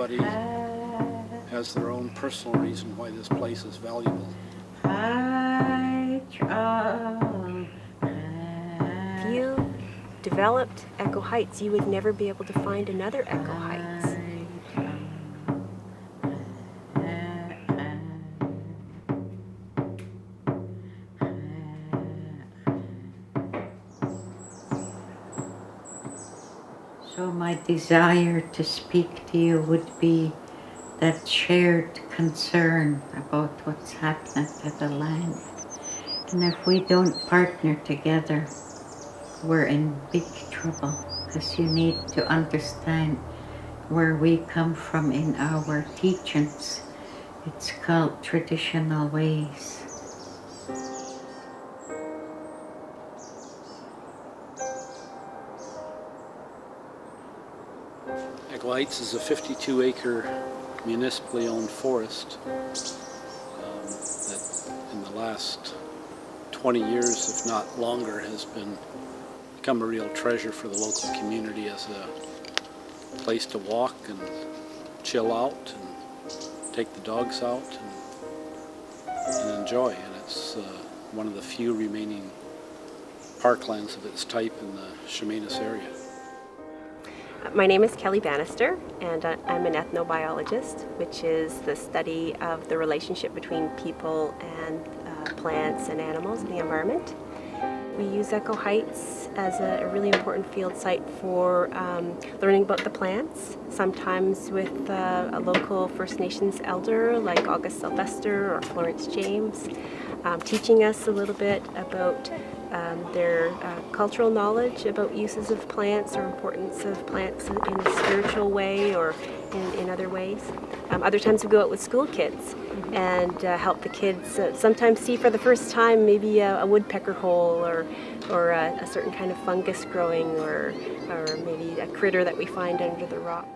everybody has their own personal reason why this place is valuable. If you developed Echo Heights, you would never be able to find another Echo Heights. So my desire to speak to you would be that shared concern about what's happening to the land. And if we don't partner together, we're in big trouble, because you need to understand where we come from in our teachings. It's called traditional ways. Echo Heights is a 52-acre municipally owned forest that in the last 20 years, if not longer, has become a real treasure for the local community as a place to walk and chill out and take the dogs out and enjoy. And it's one of the few remaining parklands of its type in the Chemainus area. My name is Kelly Bannister, and I'm an ethnobiologist, which is the study of the relationship between people and plants and animals in the environment. We use Echo Heights as a really important field site for learning about the plants, sometimes with a local First Nations elder like August Sylvester or Florence James, teaching us a little bit about their cultural knowledge about uses of plants or importance of plants in a spiritual way or in other ways. Other times we go out with school kids and help the kids sometimes see for the first time maybe a woodpecker hole or a certain kind of fungus growing or maybe a critter that we find under the rocks.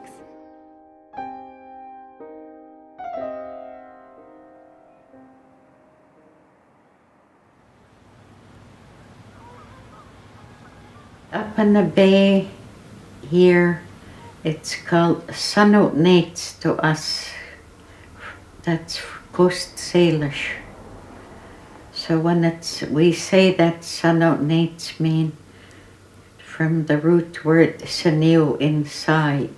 Up in the bay here, it's called Sunout Nates to us. That's Coast Salish. So when we say that Sunout Nates mean from the root word sinew, inside.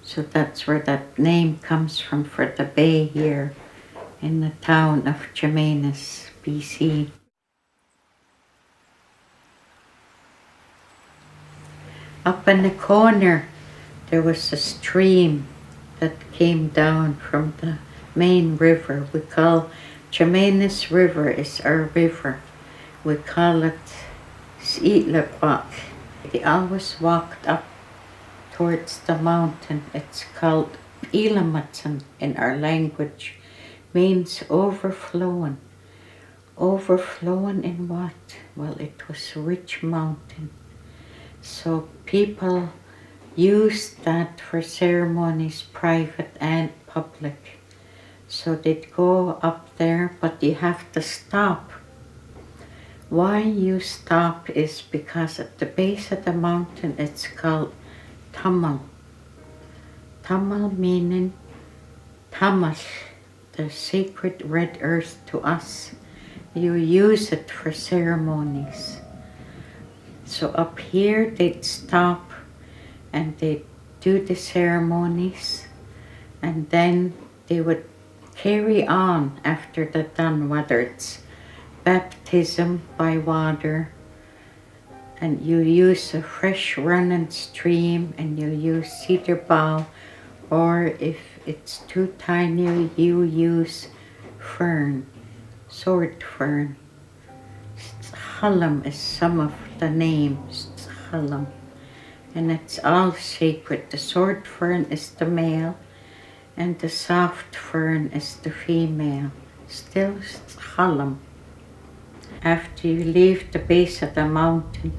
So that's where that name comes from for the bay here in the town of Chemainus, BC. Up in the corner, there was a stream that came down from the main river. We call Chemainus River is our river. We call it S'Itlaquak. They always walked up towards the mountain. It's called Ilamatsan in our language. Means overflowing. Overflowing in what? Well, it was a rich mountain. So people used that for ceremonies, private and public. So they'd go up there, but you have to stop. Why you stop is because at the base of the mountain it's called Tamal. Tamal meaning Tamal, the sacred red earth to us. You use it for ceremonies. So up here they'd stop and they'd do the ceremonies, and then they would carry on after they're done, whether it's baptism by water and you use a fresh running stream and you use cedar bough, or if it's too tiny you use fern, sword fern. Hallam is some of the names, Hallam, and it's all sacred. The sword fern is the male and the soft fern is the female. Still Hallam. After you leave the base of the mountain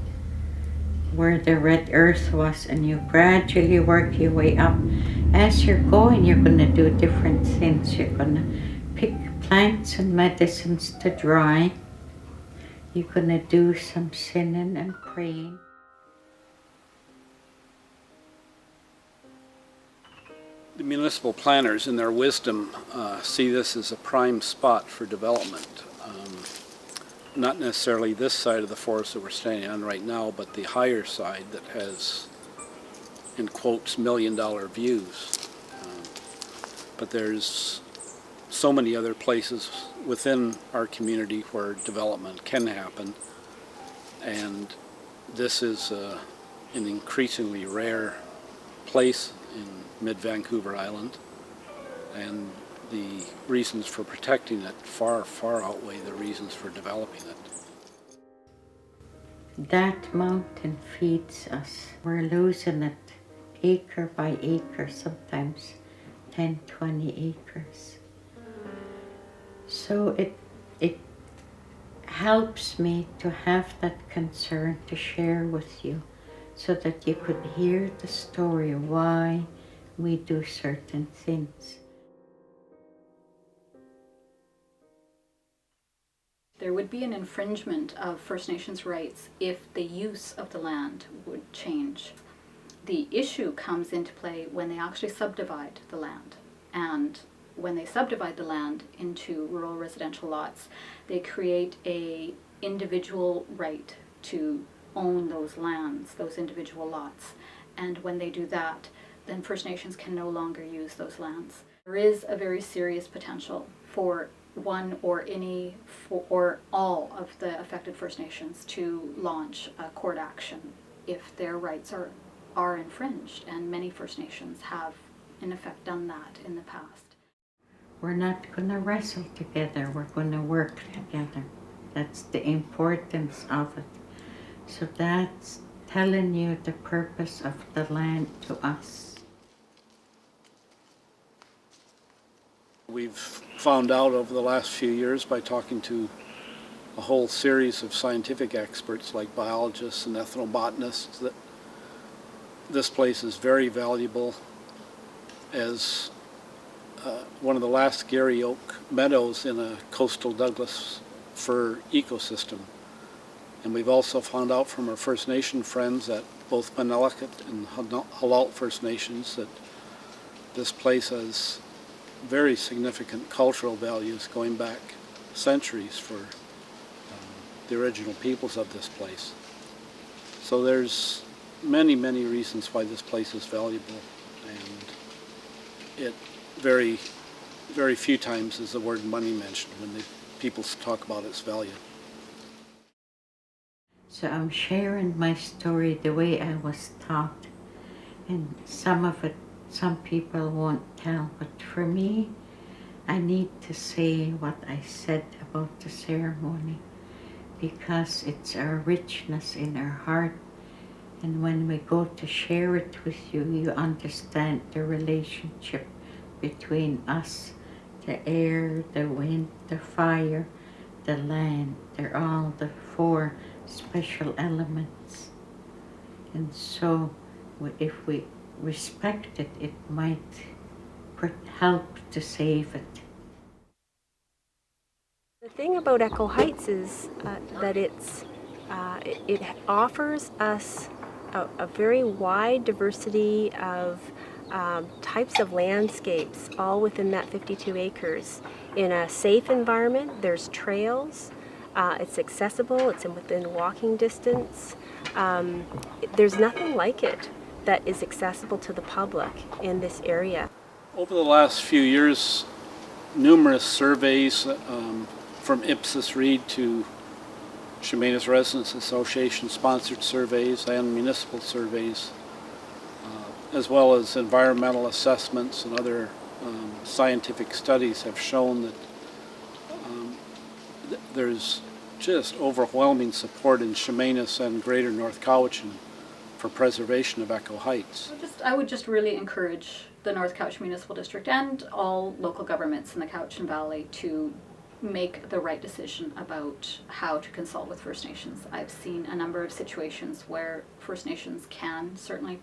where the red earth was and you gradually work your way up, as you're going you're going to do different things. You're going to pick plants and medicines to dry. You're going to do some singing and praying. The municipal planners, in their wisdom, see this as a prime spot for development. Not necessarily this side of the forest that we're standing on right now, but the higher side that has, in quotes, million-dollar views. But there's so many other places within our community where development can happen, and this is an increasingly rare place in mid-Vancouver Island, and the reasons for protecting it far, far outweigh the reasons for developing it. That mountain feeds us. We're losing it acre by acre, sometimes 10, 20 acres. So it helps me to have that concern to share with you so that you could hear the story why we do certain things. There would be an infringement of First Nations rights if the use of the land would change. The issue comes into play when they actually subdivide the land. And when they subdivide the land into rural residential lots, they create an individual right to own those lands, those individual lots. And when they do that, then First Nations can no longer use those lands. There is a very serious potential for one or any or all of the affected First Nations to launch a court action if their rights are infringed, and many First Nations have in effect done that in the past. We're not going to wrestle together, we're going to work together. That's the importance of it. So that's telling you the purpose of the land to us. We've found out over the last few years by talking to a whole series of scientific experts like biologists and ethnobotanists that this place is very valuable as one of the last Gary Oak meadows in a coastal Douglas fir ecosystem. And we've also found out from our First Nation friends at both Penelakut and Halalt First Nations that this place has very significant cultural values going back centuries for the original peoples of this place. So there's many, many reasons why this place is valuable, and it very, very few times is the word money mentioned when people talk about its value. So I'm sharing my story the way I was taught, and some of it some people won't tell, but for me, I need to say what I said about the ceremony because it's our richness in our heart, and when we go to share it with you, you understand the relationship between us, the air, the wind, the fire, the land. They're all the four special elements. And so if we respect it, it might help to save it. The thing about Echo Heights is that it offers us a very wide diversity of types of landscapes, all within that 52 acres. In a safe environment, there's trails, it's accessible, it's within walking distance. There's nothing like it that is accessible to the public in this area. Over the last few years, numerous surveys from Ipsos Reid to Chemainus Residents Association sponsored surveys and municipal surveys, as well as environmental assessments and other scientific studies have shown that there's just overwhelming support in Chemainus and greater North Cowichan for preservation of Echo Heights. I would just really encourage the North Cowichan Municipal District and all local governments in the Cowichan Valley to make the right decision about how to consult with First Nations. I've seen a number of situations where First Nations can certainly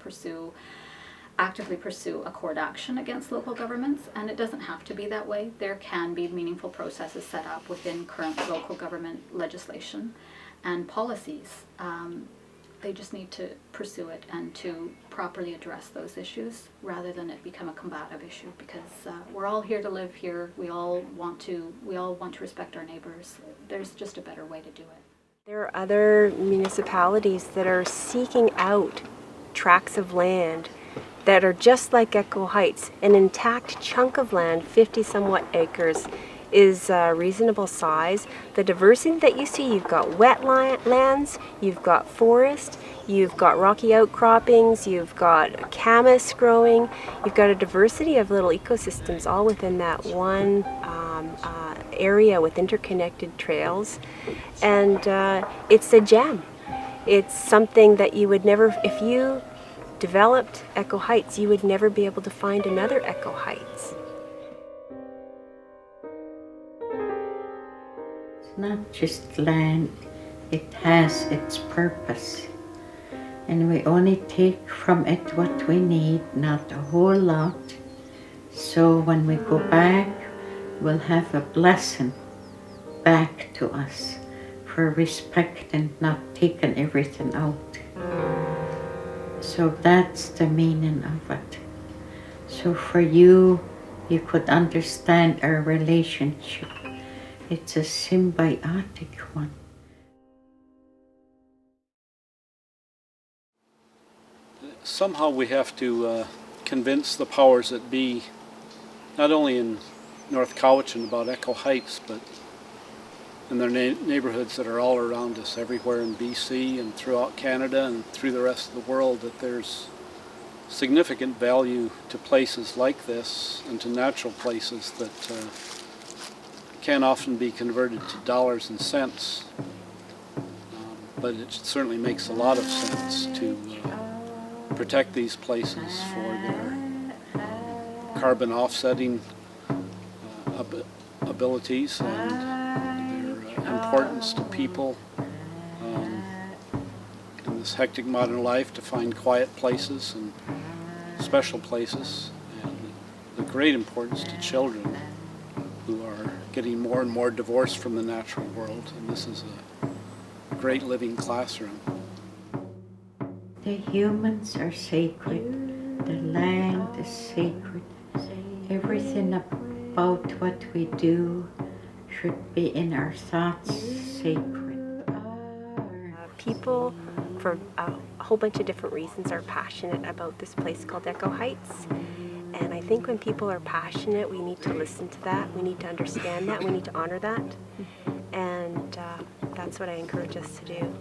actively pursue a court action against local governments, and it doesn't have to be that way. There can be meaningful processes set up within current local government legislation and policies They just need to pursue it and to properly address those issues rather than it become a combative issue, because we're all here to live here. We all want to respect our neighbors. There's just a better way to do it. There are other municipalities that are seeking out tracts of land that are just like Echo Heights. An intact chunk of land, 50 somewhat acres, is a reasonable size. The diversity that you see, you've got wetlands, you've got forest, you've got rocky outcroppings, you've got camas growing, you've got a diversity of little ecosystems all within that one area with interconnected trails. And it's a gem. It's something that you would never, if you developed Echo Heights, you would never be able to find another Echo Heights. Not just land, it has its purpose. And we only take from it what we need, not a whole lot. So when we go back, we'll have a blessing back to us for respect and not taking everything out. So that's the meaning of it. So for you, you could understand our relationship. It's a symbiotic one. Somehow we have to convince the powers that be, not only in North Cowichan about Echo Heights, but in their neighborhoods that are all around us, everywhere in BC and throughout Canada and through the rest of the world, that there's significant value to places like this and to natural places that can often be converted to dollars and cents, but it certainly makes a lot of sense to protect these places for their carbon offsetting abilities and their importance to people in this hectic modern life, to find quiet places and special places, and the great importance to children who are getting more and more divorced from the natural world, and this is a great living classroom. The humans are sacred, the land is sacred. Everything about what we do should be in our thoughts sacred. People, for a whole bunch of different reasons, are passionate about this place called Echo Heights. And I think when people are passionate, we need to listen to that, we need to understand that, we need to honor that. And that's what I encourage us to do.